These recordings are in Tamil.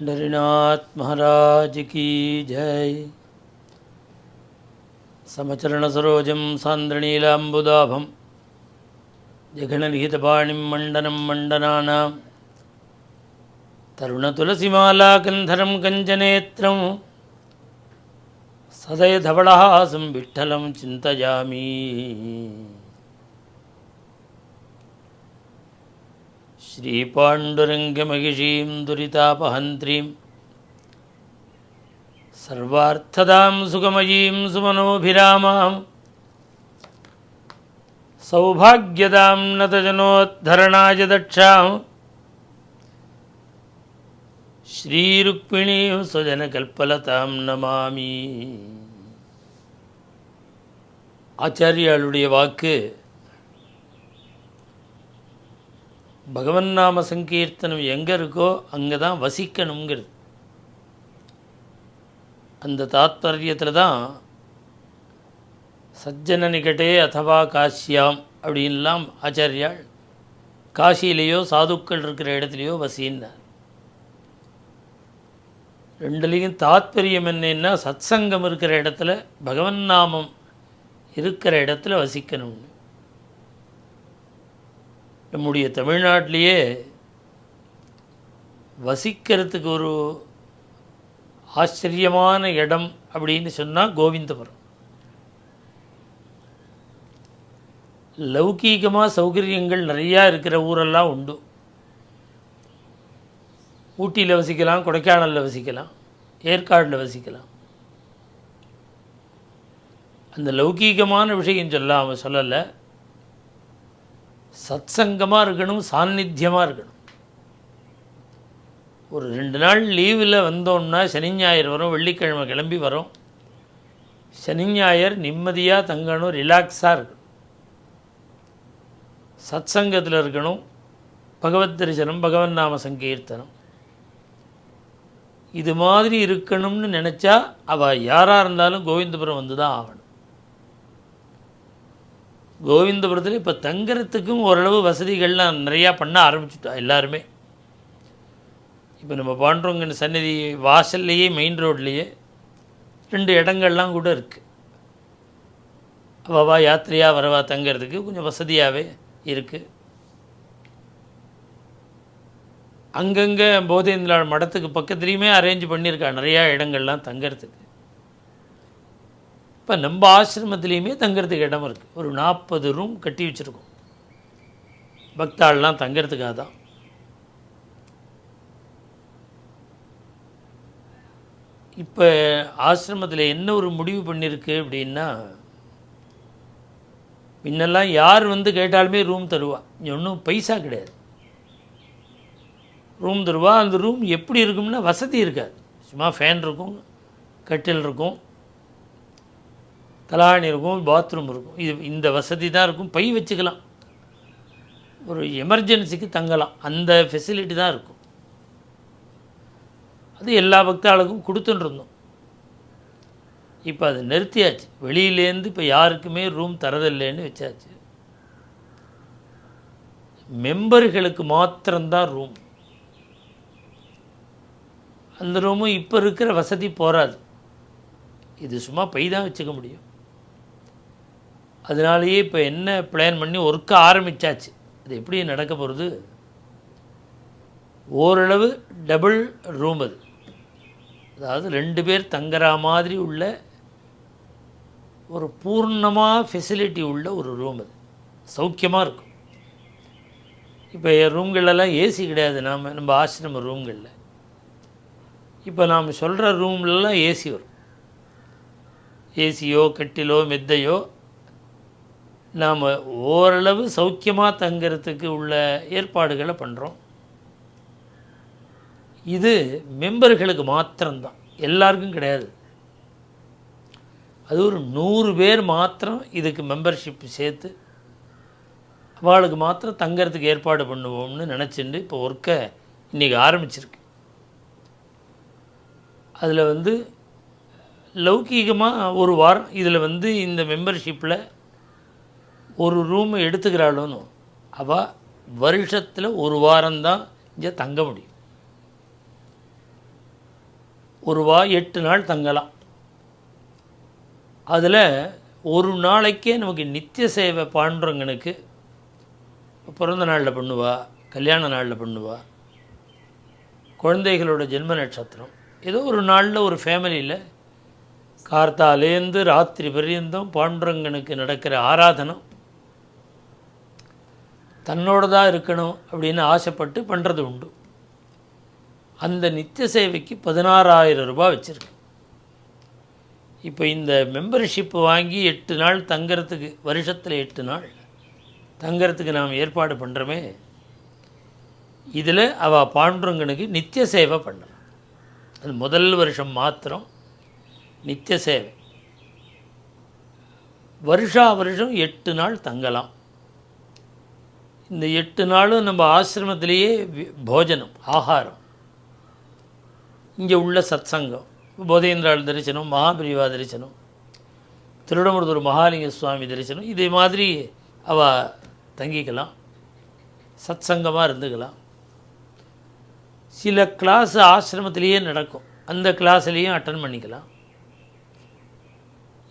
पंढरीनाथ महाराज की जय। समचरण सरोजं सान्द्रनीलाम्बुदाभं जघननिहितपाणिं मण्डनं मण्डनानां तरुणतुलसीमालाकन्धरं कञ्चनेत्रं सदयधवलहासं विठ्ठलं चिन्तयामि। श्रीपाण्डुरङ्गमहिषीं दुरितापहन्त्रीं सर्वार्थदां सुखमयीं सुमनोभिरामां सौभाग्यदां नतजनोद्धरणाय दक्षां श्रीरुक्मिणीं स्वजनकल्पलतां नमामि। ஆச்சாரியாளுடைய வாக்கு பகவன் நாம சங்கீர்த்தனம் எங்கே இருக்கோ அங்கே தான் வசிக்கணுங்கிறது. அந்த தாத்பரியத்தில் தான் சஜ்ஜன நிகட்டே அதவா காசியாம் அப்படின்லாம் ஆச்சாரியால் காசியிலேயோ சாதுக்கள் இருக்கிற இடத்துலையோ வசின்னார். ரெண்டுலேயும் தாத்பரியம் என்னன்னா சத்சங்கம் இருக்கிற இடத்துல பகவன் நாமம் இருக்கிற இடத்துல வசிக்கணும்னு. நம்முடைய தமிழ்நாட்டிலேயே வசிக்கிறதுக்கு ஒரு ஆச்சரியமான இடம் அப்படின்னு சொன்னால் கோவிந்தபுரம். லௌகீகமாக சௌகரியங்கள் நிறையா இருக்கிற ஊரெல்லாம் உண்டு. ஊட்டியில் வசிக்கலாம், கொடைக்கானலில் வசிக்கலாம், ஏற்காடில் வசிக்கலாம். அந்த லௌகீகமான விஷயம் சொல்லலை, சத்சங்கமாக இருக்கணும், சாநித்தியமாக இருக்கணும். ஒரு 2 நாள் லீவில் வந்தோம்னா சனி ஞாயிறு வரும், வெள்ளிக்கிழமை கிளம்பி வரோம். சனி ஞாயிறு நிம்மதியாக தங்கணும், ரிலாக்ஸாக இருக்கணும், சத்சங்கத்தில் இருக்கணும், பகவத் தரிசனம், பகவன் நாம சங்கீர்த்தனம் இது மாதிரி இருக்கணும்னு நினச்சா அவள் யாராக இருந்தாலும் கோவிந்தபுரம் வந்து தான் ஆகணும். கோவிந்தபுரத்தில் இப்போ தங்குறதுக்கும் ஓரளவு வசதிகள்லாம் நிறையா பண்ண ஆரம்பிச்சுட்டா எல்லாருமே. இப்போ நம்ம பாண்டவங்க சன்னதி வாசல்லையே மெயின் ரோட்லேயே 2 இடங்கள்லாம் கூட இருக்குது. அவவா யாத்திரையாக வரவா தங்கிறதுக்கு கொஞ்சம் வசதியாகவே இருக்குது. அங்கங்கே போதேந்திராள் மடத்துக்கு பக்கத்துலேயுமே அரேஞ்ச் பண்ணியிருக்கா நிறையா இடங்கள்லாம் தங்கிறதுக்கு. இப்போ நம்ம ஆசிரமத்துலேயுமே தங்கிறதுக்கு இடம் இருக்குது. ஒரு 40 ரூம் கட்டி வச்சுருக்கோம் பக்தாள்லாம் தங்கிறதுக்காக தான். இப்போ ஆசிரமத்தில் என்ன ஒரு முடிவு பண்ணியிருக்கு அப்படின்னா, முன்னெல்லாம் யார் வந்து கேட்டாலுமே ரூம் தருவா. இங்கே ஒன்றும் பைசா கிடையாது, ரூம் தருவா. அந்த ரூம் எப்படி இருக்கும்னா வசதி இருக்காது. சும்மா ஃபேன் இருக்கும், கட்டில் இருக்கும், தலாணி இருக்கும், பாத்ரூம் இருக்கும். இந்த வசதி தான் இருக்கும். பை வச்சுக்கலாம், ஒரு எமர்ஜென்சிக்கு தங்கலாம், அந்த ஃபெசிலிட்டி தான் இருக்கும். அது எல்லா பக்தாளுக்கும் கொடுத்துன்னு இருந்தோம். இப்போ அது நிறுத்தியாச்சு. வெளியிலேருந்து இப்போ யாருக்குமே ரூம் தரதில்லைன்னு வச்சாச்சு. மெம்பர்களுக்கு மாத்திரம்தான் ரூம். அந்த ரூமும் இப்போ இருக்கிற வசதி போகாது. இது சும்மா பை தான் வச்சுக்க முடியும். அதனாலேயே இப்போ என்ன பிளான் பண்ணி ஒர்க்க ஆரம்பித்தாச்சு. அது எப்படி நடக்க போகிறது, ஓரளவு டபுள் ரூம், அது அதாவது 2 பேர் தங்குற மாதிரி உள்ள ஒரு பூர்ணமாக ஃபெசிலிட்டி உள்ள ஒரு ரூம். அது சௌக்கியமாக இருக்கும். இப்போ ரூம்களெல்லாம் ஏசி கிடையாது. நம்ம ஆசிரம ரூம்களில் இப்போ நாம் சொல்கிற ரூம்லலாம் ஏசி வரும். ஏசியோ கட்டிலோ மெத்தையோ நாம் ஓரளவு சௌக்கியமாக தங்கிறதுக்கு உள்ள ஏற்பாடுகளை பண்ணுறோம். இது மெம்பர்களுக்கு மாத்திரம்தான், எல்லாருக்கும் கிடையாது. அது ஒரு 100 பேர் மாத்திரம் இதுக்கு மெம்பர்ஷிப் சேர்த்து அவளுக்கு மாத்திரம் தங்கிறதுக்கு ஏற்பாடு பண்ணுவோம்னு நினச்சிட்டு இப்போ ஒர்க்கை இன்றைக்கி ஆரம்பிச்சிருக்கு. அதில் வந்து லௌகீகமாக ஒரு வாரம் இதில் வந்து இந்த மெம்பர்ஷிப்பில் ஒரு ரூம் எடுத்துக்கிறாளோன்னு அவள் வருஷத்தில் ஒரு வாரம்தான் இங்கே தங்க முடியும். ஒரு வா 8 நாள் தங்கலாம். அதில் ஒரு நாளைக்கே நமக்கு நித்திய சேவை பாண்டுரங்கனுக்கு பிறந்த நாளில் பண்ணுவா, கல்யாண நாளில் பண்ணுவா, குழந்தைகளோட ஜென்ம நட்சத்திரம், ஏதோ ஒரு நாளில் ஒரு ஃபேமிலியில் கார்த்தாலேருந்து ராத்திரி பரியந்தம் பாண்டுரங்கனுக்கு நடக்கிற ஆராதனம் தன்னோட தான் இருக்கணும் அப்படின்னு ஆசைப்பட்டு பண்ணுறது உண்டு. அந்த நித்திய சேவைக்கு 16,000 ரூபாய் வச்சுருக்கு. இப்போ இந்த மெம்பர்ஷிப் வாங்கி 8 நாள் தங்கிறதுக்கு, வருஷத்தில் 8 நாள் தங்கிறதுக்கு நாம் ஏற்பாடு பண்ணுறோமே, இதில் அவள் பாண்டுரங்கனுக்கு நித்திய சேவை பண்ணலாம். அது முதல் வருஷம் மாத்திரம் நித்திய சேவை. வருஷா வருஷம் 8 நாள் தங்கலாம். இந்த 8 நாளும் நம்ம ஆசிரமத்திலேயே போஜனம், ஆகாரம், இங்கே உள்ள சத்சங்கம், போதேந்திராள் தரிசனம், மகாபிரிவா தரிசனம், திருடமருதூர் மகாலிங்க சுவாமி தரிசனம், இதே மாதிரி அவள் தங்கிக்கலாம், சத்சங்கமாக இருந்துக்கலாம். சில கிளாஸ் ஆசிரமத்திலேயே நடக்கும், அந்த கிளாஸ்லேயும் அட்டன் பண்ணிக்கலாம்.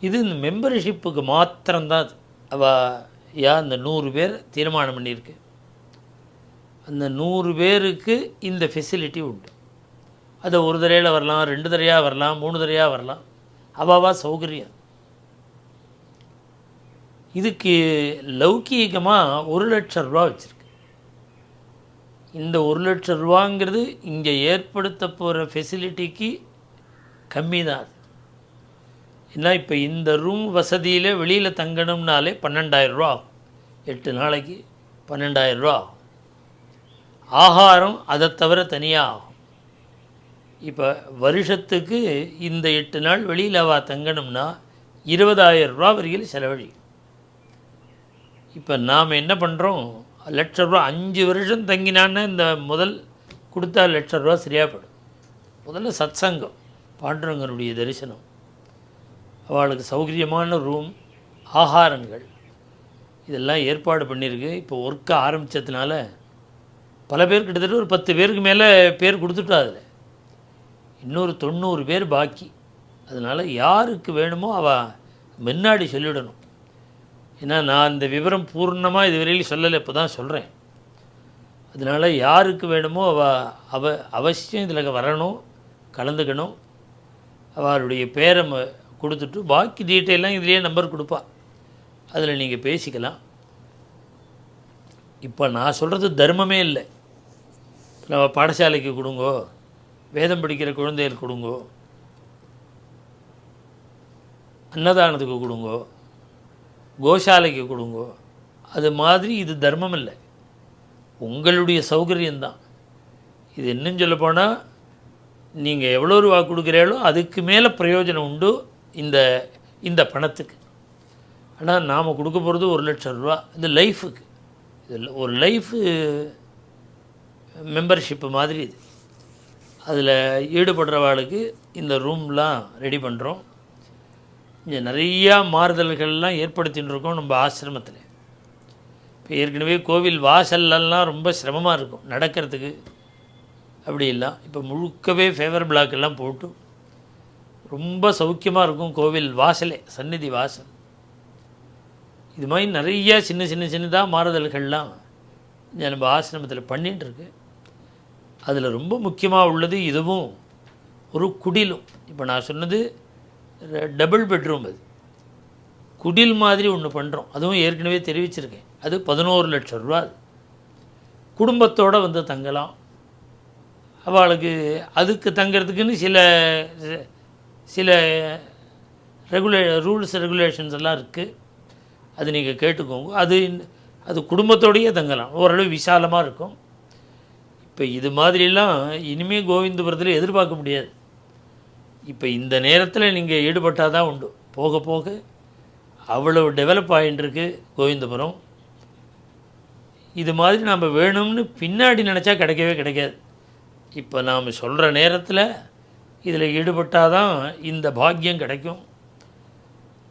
இது இந்த மெம்பர்ஷிப்புக்கு மாத்திரம்தான். அது அவள் அந்த 100 பேர் தீர்மானம் பண்ணியிருக்கு. அந்த 100 பேருக்கு இந்த ஃபெசிலிட்டி உண்டு. அதை ஒரு தரையில் வரலாம், 2 தரையாக வரலாம், 3 தரையாக வரலாம், அவாவா சௌகரியம். இதுக்கு லௌகீகமாக 1,00,000 ரூபா வச்சுருக்கு. இந்த 1,00,000 ரூபாங்கிறது இங்கே ஏற்படுத்த போகிற ஃபெசிலிட்டிக்கு கம்மி தான் அது. ஏன்னா இப்போ இந்த ரூம் வசதியில் வெளியில் தங்கணும்னாலே 12,000 ரூபா ஆகும். 8 நாளைக்கு 12,000 ரூபா ஆகும். ஆகாரம் அதை தவிர தனியாக ஆகும். இப்போ வருஷத்துக்கு இந்த 8 நாள் வெளியில் அவள் தங்கணும்னா 20,000 ரூபா வரைக்கும் செலவழிக்கும். இப்போ நாம் என்ன பண்ணுறோம், 1,00,000 ரூபா 5 வருஷம் தங்கினான்னு இந்த முதல் கொடுத்தா 1,00,000 ரூபா சரியாகப்படும். முதல்ல சத்சங்கம், பாண்டுரங்கனுடைய தரிசனம், அவளுக்கு சௌகரியமான ரூம், ஆகாரங்கள், இதெல்லாம் ஏற்பாடு பண்ணியிருக்கு. இப்போ ஒர்க்கை ஆரம்பித்ததுனால பல பேர், கிட்டத்தட்ட ஒரு 10 பேருக்கு மேலே பேர் கொடுத்துட்டா. அதில் இன்னொரு 90 பேர் பாக்கி. அதனால் யாருக்கு வேணுமோ அவள் முன்னாடி சொல்லிவிடணும். ஏன்னா நான் இந்த விவரம் பூர்ணமாக இதுவரையிலும் சொல்லலை, இப்போ தான் சொல்கிறேன். அதனால் யாருக்கு வேணுமோ அவள் அவசியம் இதில் வரணும், கலந்துக்கணும். அவளுடைய பேரை கொடுத்துட்டு பாக்கி டீட்டெயிலாம் இதுலேயே நம்பர் கொடுப்பா, அதில் நீங்கள் பேசிக்கலாம். இப்போ நான் சொல்கிறது தர்மமே இல்லை. நம்ம பாடசாலைக்கு கொடுங்கோ, வேதம் படிக்கிற குழந்தைகள் கொடுங்கோ, அன்னதானத்துக்கு கொடுங்கோ, கோசாலைக்கு கொடுங்கோ, அது மாதிரி இது தர்மம் இல்லை, உங்களுடைய சௌகரியம்தான். இது இன்னும் சொல்லப்போனால் நீங்கள் எவ்வளோ ரூபா கொடுக்குறீங்களோ அதுக்கு மேலே பிரயோஜனம் உண்டு இந்த பணத்துக்கு. ஆனால் நாம் கொடுக்க போகிறது 1,00,000 ரூபா. இது லைஃபுக்கு, இது ஒரு லைஃபு மெம்பர்ஷிப்பு மாதிரி. இது அதில் ஈடுபடுறவாளுக்கு இந்த ரூம்லாம் ரெடி பண்ணுறோம். இங்கே நிறையா மாறுதல்கள்லாம் ஏற்படுத்தின்னு இருக்கோம் நம்ம ஆசிரமத்தில். இப்போ ஏற்கனவே கோவில் வாசல்லாம் ரொம்ப சிரமமாக இருக்கும் நடக்கிறதுக்கு, அப்படி இல்லை. இப்போ முழுக்கவே ஃபேவர் பிளாக் எல்லாம் போட்டு ரொம்ப சௌக்கியமாக இருக்கும் கோவில் வாசலே, சந்நிதி வாசல். இது மாதிரி நிறையா சின்னதாக மாறுதல்கள்லாம் நம்ம ஆசிரமத்தில் பண்ணிகிட்டுருக்கு. அதில் ரொம்ப முக்கியமாக உள்ளது இதுவும் ஒரு குடிலும். இப்போ நான் சொன்னது டபுள் பெட்ரூம், அது குடில் மாதிரி ஒன்று பண்ணுறோம். அதுவும் ஏற்கனவே தெரிவிச்சிருக்கேன். அது 11,00,000 ரூபா. குடும்பத்தோடு வந்து தங்கலாம். அவளுக்கு அதுக்கு தங்கிறதுக்குன்னு சில ரூல்ஸ் ரெகுலேஷன்ஸ் எல்லாம் இருக்குது. அது நீங்கள் கேட்டுக்கோங்க. அது குடும்பத்தோடையே தங்கலாம், ஓரளவு விசாலமாக இருக்கும். இப்போ இது மாதிரிலாம் இனிமேல் கோவிந்தபுரத்தில் எதிர்பார்க்க முடியாது. இப்போ இந்த நேரத்தில் நீங்கள் ஈடுபட்டால் தான் உண்டு. போக போக அவ்வளவு டெவலப் ஆகிட்டுருக்கு கோவிந்தபுரம். இது மாதிரி நம்ம வேணும்னு பின்னாடி நினச்சா கிடைக்கவே கிடைக்காது. இப்போ நாம் சொல்கிற நேரத்தில் இதில் ஈடுபட்டால் தான் இந்த பாக்கியம் கிடைக்கும்.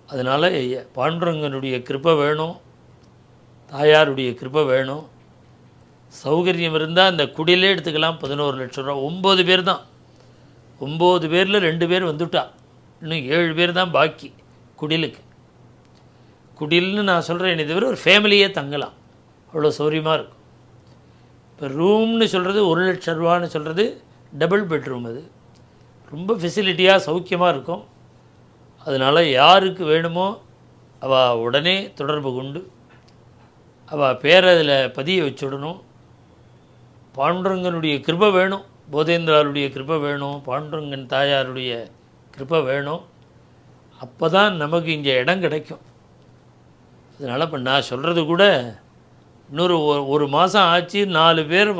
அதனால் பாண்டுரங்கனுடைய கிருபை வேணும், தாயாருடைய கிருபை வேணும். சௌகரியம் இருந்தால் அந்த குடியிலே எடுத்துக்கலாம். 11,00,000 ரூபா, 9 பேர் தான். 9 பேரில் 2 பேர் வந்துட்டா, இன்னும் 7 பேர் தான் பாக்கி குடிலுக்கு. குடில்னு நான் சொல்கிறேன், தவிர ஒரு ஃபேமிலியே தங்கலாம், அவ்வளோ சௌரியமாக இருக்கும். இப்போ ரூம்னு சொல்கிறது 1,00,000 ரூபான்னு சொல்கிறது டபுள் பெட்ரூம். அது ரொம்ப ஃபெசிலிட்டியாக சௌக்கியமாக இருக்கும். அதனால் யாருக்கு வேணுமோ அவள் உடனே தொடர்பு கொண்டு அவள் பேரை அதில் பதிய வச்சுடணும். பாண்டுரங்கனுடைய கிருபை வேணும், போதேந்திராருடைய கிருபை வேணும், பாண்டுரங்கன் தாயாருடைய கிருபை வேணும். அப்போ தான் நமக்கு இங்கே இடம் கிடைக்கும். அதனால் இப்போ நான் சொல்கிறது கூட இன்னொரு ஒரு மாதம் ஆச்சு, 4 பேர்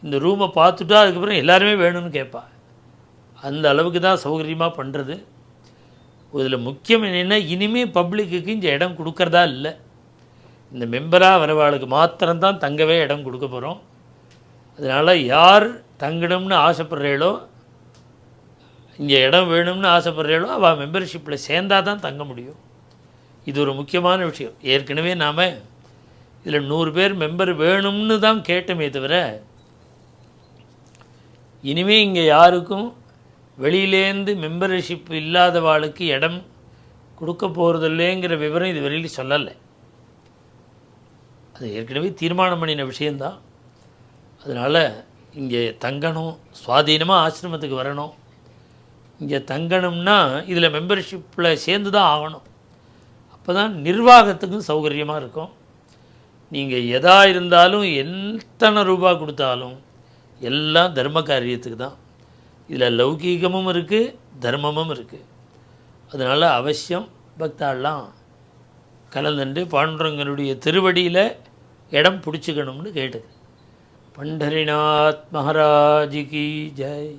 இந்த ரூமை பார்த்துட்டா அதுக்கப்புறம் எல்லாருமே வேணும்னு கேட்பா. அந்த அளவுக்கு தான் சௌகரியமாக பண்ணுறது. இதில் முக்கியம் என்னென்னா, இனிமேல் பப்ளிக்குக்கு இங்கே இடம் கொடுக்கறதா இல்லை. இந்த மெம்பராக வரவாளுக்கு மாத்திரம்தான் தங்கவே இடம் கொடுக்க போகிறோம். அதனால் யார் தங்கணும்னு ஆசைப்படுறீளோ, இங்கே இடம் வேணும்னு ஆசைப்படுறீளோ, அவள் மெம்பர்ஷிப்பில் சேர்ந்தால் தான் தங்க முடியும். இது ஒரு முக்கியமான விஷயம். ஏற்கனவே நாம் இதில் 100 பேர் மெம்பர் வேணும்னு தான் கேட்டோமே தவிர, இனிமேல் இங்கே யாருக்கும் வெளியிலேருந்து மெம்பர்ஷிப் இல்லாதவாளுக்கு இடம் கொடுக்க போகிறதில்லைங்கிற விவரம் இது வெளியில் சொல்லலை. அது ஏற்கனவே தீர்மானம் பண்ணின விஷயந்தான். அதனால் இங்கே தங்கணும், சுவாதீனமாக ஆசிரமத்துக்கு வரணும். இங்கே தங்கணும்னா இதில் மெம்பர்ஷிப்பில் சேர்ந்து தான் ஆகணும். அப்போ தான் நிர்வாகத்துக்கும் சௌகரியமாக இருக்கும். நீங்கள் எதா இருந்தாலும் எத்தனை ரூபா கொடுத்தாலும் எல்லாம் தர்ம காரியத்துக்கு தான். இதில் லௌகீகமும் இருக்குது, தர்மமும் இருக்குது. அதனால் அவசியம் பக்தாலாம் கலந்துண்டு பாண்டுரங்கனுடைய திருவடியில் இடம் பிடிச்சிக்கணும்னு கேட்டுது. பண்டரிநாத் மகாராஜ் கி ஜெய்.